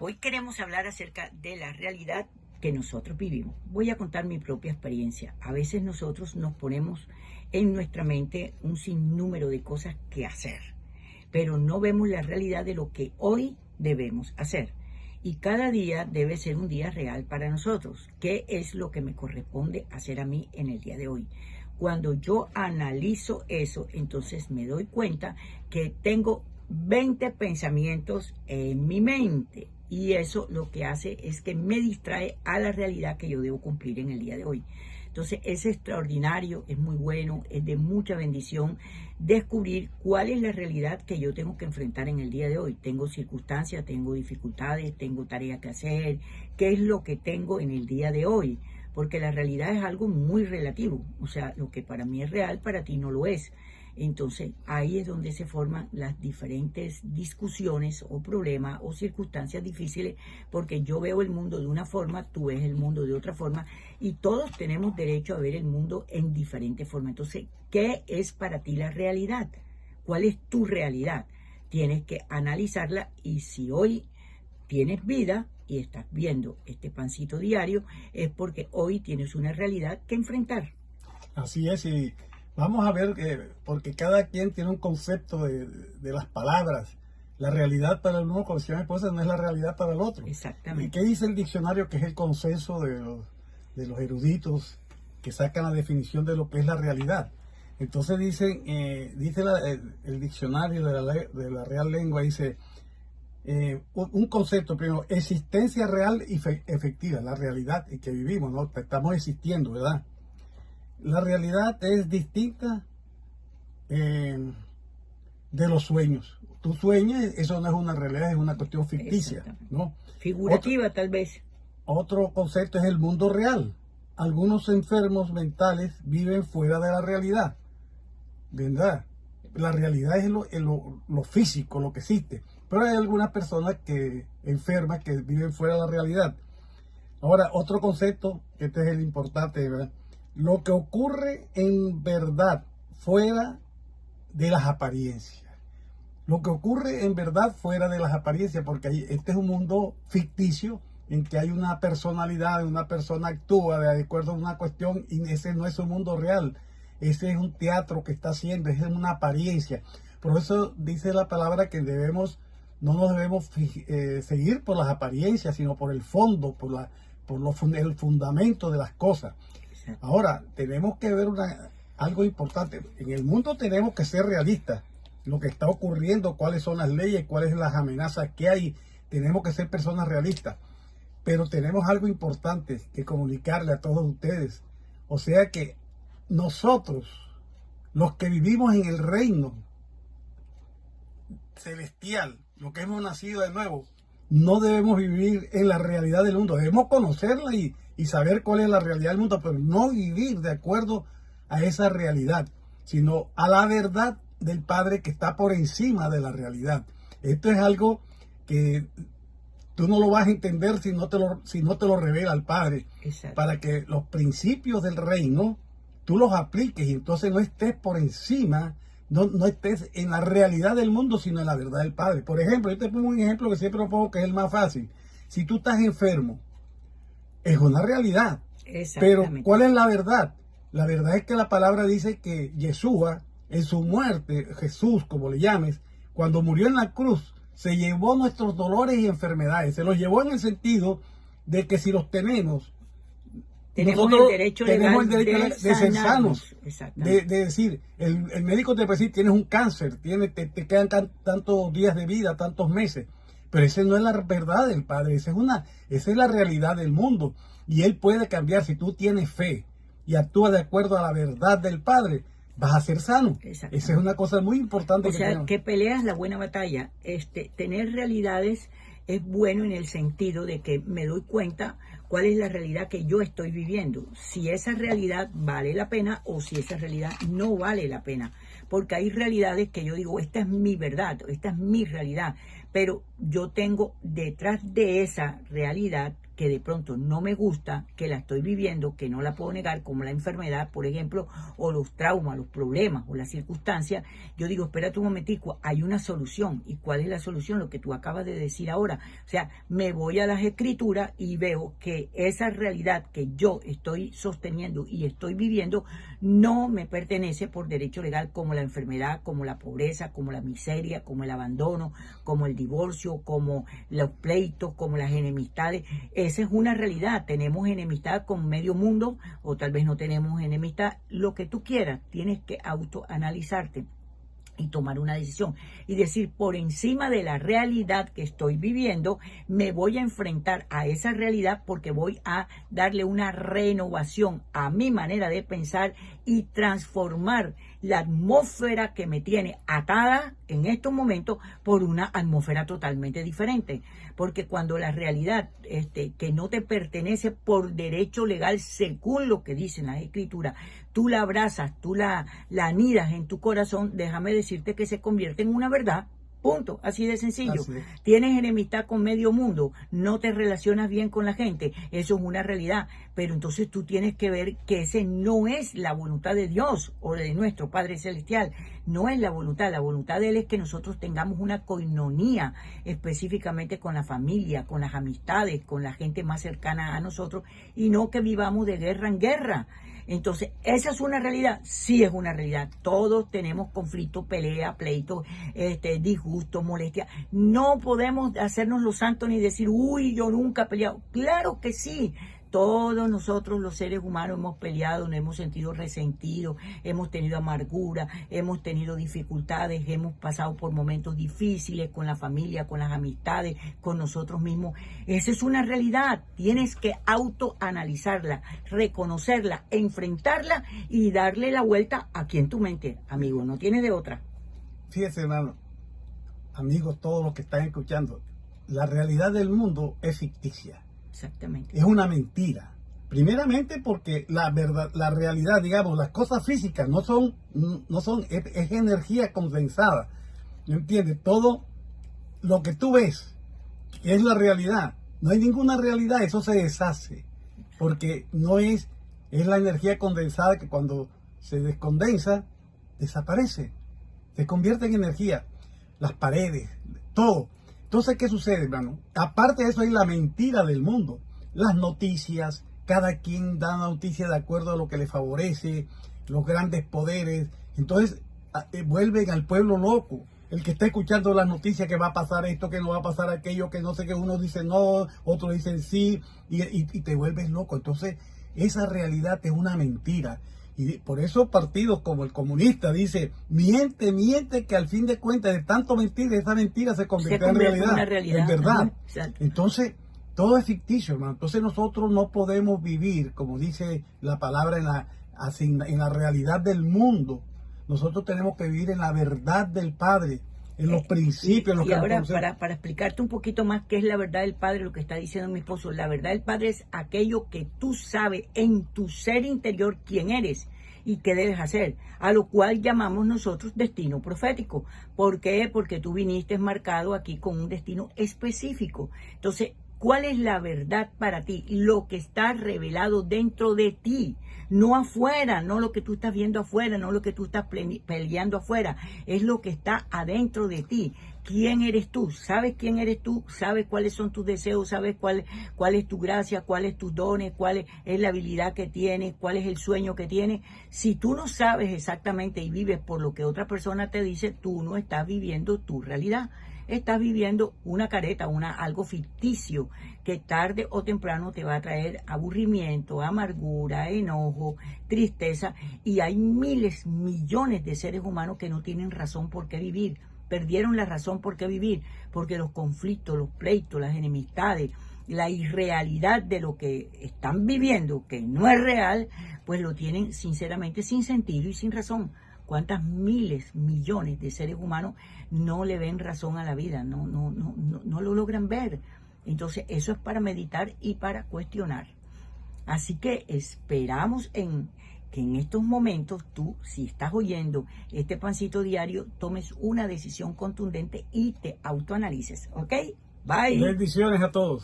Hoy queremos hablar acerca de la realidad que nosotros vivimos. Voy a contar mi propia experiencia. A veces nosotros nos ponemos en nuestra mente un sinnúmero de cosas que hacer, pero no vemos la realidad de lo que hoy debemos hacer. Y cada día debe ser un día real para nosotros. ¿Qué es lo que me corresponde hacer a mí en el día de hoy? Cuando yo analizo eso, entonces me doy cuenta que tengo 20 pensamientos en mi mente. Y eso lo que hace es que me distrae a la realidad que yo debo cumplir en el día de hoy. Entonces es extraordinario, es muy bueno, es de mucha bendición descubrir cuál es la realidad que yo tengo que enfrentar en el día de hoy. Tengo circunstancias, tengo dificultades, tengo tareas que hacer, qué es lo que tengo en el día de hoy. Porque la realidad es algo muy relativo, o sea, lo que para mí es real, para ti no lo es. Entonces, ahí es donde se forman las diferentes discusiones o problemas o circunstancias difíciles, porque yo veo el mundo de una forma, tú ves el mundo de otra forma, y todos tenemos derecho a ver el mundo en diferentes formas. Entonces, ¿qué es para ti la realidad? ¿Cuál es tu realidad? Tienes que analizarla, y si hoy tienes vida y estás viendo este pancito diario, es porque hoy tienes una realidad que enfrentar. Así es, y vamos a ver, porque cada quien tiene un concepto de las palabras. La realidad para el uno, como decía mi esposa, no es la realidad para el otro. ¿Y Exactamente. qué dice el diccionario, que es el consenso de los eruditos que sacan la definición de lo que es la realidad? Entonces dice el diccionario de la Real Lengua, dice un concepto, primero, existencia real y efectiva, la realidad en que vivimos, ¿no? Estamos existiendo, ¿verdad? La realidad es distinta de los sueños. Tú sueñas, eso no es una realidad, es una cuestión ficticia, ¿no? Figurativa tal vez. Otro concepto es el mundo real. Algunos enfermos mentales viven fuera de la realidad, ¿verdad? La realidad es lo físico, lo que existe. Pero hay algunas personas enfermas que viven fuera de la realidad. Ahora, otro concepto, que este es el importante, ¿verdad? Lo que ocurre en verdad fuera de las apariencias. Lo que ocurre en verdad fuera de las apariencias, porque este es un mundo ficticio en que hay una personalidad, una persona actúa de acuerdo a una cuestión, y ese no es un mundo real. Ese es un teatro que está haciendo, es una apariencia. Por eso dice la palabra que no nos debemos seguir por las apariencias, sino por el fondo, el fundamento de las cosas. Exacto. Ahora, tenemos que ver algo importante. En el mundo tenemos que ser realistas. Lo que está ocurriendo, cuáles son las leyes, cuáles son las amenazas que hay. Tenemos que ser personas realistas. Pero tenemos algo importante que comunicarle a todos ustedes. O sea que nosotros, los que vivimos en el reino celestial, los que hemos nacido de nuevo, no debemos vivir en la realidad del mundo. Debemos conocerla y saber cuál es la realidad del mundo, pero no vivir de acuerdo a esa realidad, sino a la verdad del Padre que está por encima de la realidad. Esto es algo que tú no lo vas a entender si no te lo revela el Padre. Exacto. Para que los principios del reino tú los apliques y entonces no estés por encima, no estés en la realidad del mundo, sino en la verdad del Padre. Por ejemplo, yo te pongo un ejemplo que siempre lo pongo, que es el más fácil. Si tú estás enfermo, es una realidad. Pero ¿cuál es la verdad? La verdad es que la palabra dice que Yeshua, en su muerte, Jesús, como le llames, cuando murió en la cruz, se llevó nuestros dolores y enfermedades. Se los llevó en el sentido de que si los tenemos, Tenemos el derecho legal de ser sanos. De Exactamente. decir, el médico te puede decir, tienes un cáncer, te quedan tantos días de vida, tantos meses. Pero esa no es la verdad del Padre, esa es la realidad del mundo. Y Él puede cambiar. Si tú tienes fe y actúas de acuerdo a la verdad del Padre, vas a ser sano. Esa es una cosa muy importante. O sea, que peleas la buena batalla. Tener realidades es bueno en el sentido de que me doy cuenta cuál es la realidad que yo estoy viviendo, si esa realidad vale la pena o si esa realidad no vale la pena, porque hay realidades que yo digo, esta es mi verdad, esta es mi realidad, pero yo tengo detrás de esa realidad que de pronto no me gusta, que la estoy viviendo, que no la puedo negar, como la enfermedad, por ejemplo, o los traumas, los problemas o las circunstancias, yo digo, espérate un momentico, hay una solución. ¿Y cuál es la solución? Lo que tú acabas de decir ahora. O sea, me voy a las escrituras y veo que esa realidad que yo estoy sosteniendo y estoy viviendo no me pertenece por derecho legal, como la enfermedad, como la pobreza, como la miseria, como el abandono, como el divorcio, como los pleitos, como las enemistades. Esa es una realidad. Tenemos enemistad con medio mundo o tal vez no tenemos enemistad. Lo que tú quieras, tienes que autoanalizarte y tomar una decisión y decir, por encima de la realidad que estoy viviendo, me voy a enfrentar a esa realidad porque voy a darle una renovación a mi manera de pensar y transformar la atmósfera que me tiene atada en estos momentos por una atmósfera totalmente diferente. Porque cuando la realidad que no te pertenece por derecho legal, según lo que dicen las escrituras, tú la abrazas, tú la anidas en tu corazón, déjame decirte que se convierte en una verdad. Punto, así de sencillo. Así es. Tienes enemistad con medio mundo, no te relacionas bien con la gente, eso es una realidad. Pero entonces tú tienes que ver que ese no es la voluntad de Dios o de nuestro Padre Celestial. No es la voluntad de Él es que nosotros tengamos una coinonía específicamente con la familia, con las amistades, con la gente más cercana a nosotros y no que vivamos de guerra en guerra. Entonces, ¿esa es una realidad? Sí es una realidad. Todos tenemos conflictos, pelea, pleitos, disgusto, molestia. No podemos hacernos los santos ni decir, uy, yo nunca he peleado. Claro que sí. Todos nosotros los seres humanos hemos peleado, nos hemos sentido resentidos, hemos tenido amargura, hemos tenido dificultades, hemos pasado por momentos difíciles con la familia, con las amistades, con nosotros mismos. Esa es una realidad. Tienes que autoanalizarla, reconocerla, enfrentarla y darle la vuelta aquí en tu mente, amigo. No tienes de otra. Fíjense, hermano, amigos, todos los que están escuchando, la realidad del mundo es ficticia. Exactamente. Es una mentira. Primeramente porque la verdad, la realidad, digamos, las cosas físicas no son, es energía condensada. ¿Me entiendes? Todo lo que tú ves es la realidad. No hay ninguna realidad, eso se deshace. Porque no es la energía condensada que cuando se descondensa, desaparece. Se convierte en energía. Las paredes, todo. Entonces, ¿qué sucede, hermano? Aparte de eso hay la mentira del mundo. Las noticias, cada quien da una noticia de acuerdo a lo que le favorece, los grandes poderes. Entonces, vuelven al pueblo loco. El que está escuchando las noticias que va a pasar esto, que no va a pasar aquello, que no sé qué, uno dice no, otros dicen sí, y te vuelves loco. Entonces, esa realidad es una mentira. Y por eso partidos como el comunista dice, miente, que al fin de cuentas de tanto mentir, esa mentira se convierte en realidad, en verdad. Entonces, todo es ficticio, hermano. Entonces nosotros no podemos vivir, como dice la palabra, en la realidad del mundo. Nosotros tenemos que vivir en la verdad del Padre, en los principios. Y ahora, para explicarte un poquito más qué es la verdad del Padre, lo que está diciendo mi esposo, la verdad del Padre es aquello que tú sabes en tu ser interior quién eres y qué debes hacer, a lo cual llamamos nosotros destino profético. ¿Por qué? Porque tú viniste marcado aquí con un destino específico. Entonces, ¿cuál es la verdad para ti? Lo que está revelado dentro de ti, no afuera, no lo que tú estás viendo afuera, no lo que tú estás peleando afuera, es lo que está adentro de ti. ¿Quién eres tú? ¿Sabes quién eres tú? ¿Sabes cuáles son tus deseos? ¿Sabes cuál es tu gracia? ¿Cuáles tus dones? ¿Cuál es la habilidad que tienes? ¿Cuál es el sueño que tienes? Si tú no sabes exactamente y vives por lo que otra persona te dice, tú no estás viviendo tu realidad. Estás viviendo una careta, algo ficticio que tarde o temprano te va a traer aburrimiento, amargura, enojo, tristeza. Y hay miles, millones de seres humanos que no tienen razón por qué vivir. Perdieron la razón por qué vivir, porque los conflictos, los pleitos, las enemistades, la irrealidad de lo que están viviendo, que no es real, pues lo tienen sinceramente sin sentido y sin razón. ¿Cuántas miles, millones de seres humanos no le ven razón a la vida? No lo logran ver. Entonces, eso es para meditar y para cuestionar. Así que esperamos que en estos momentos tú, si estás oyendo este pancito diario, tomes una decisión contundente y te autoanalices. ¿Ok? Bye. Bendiciones a todos.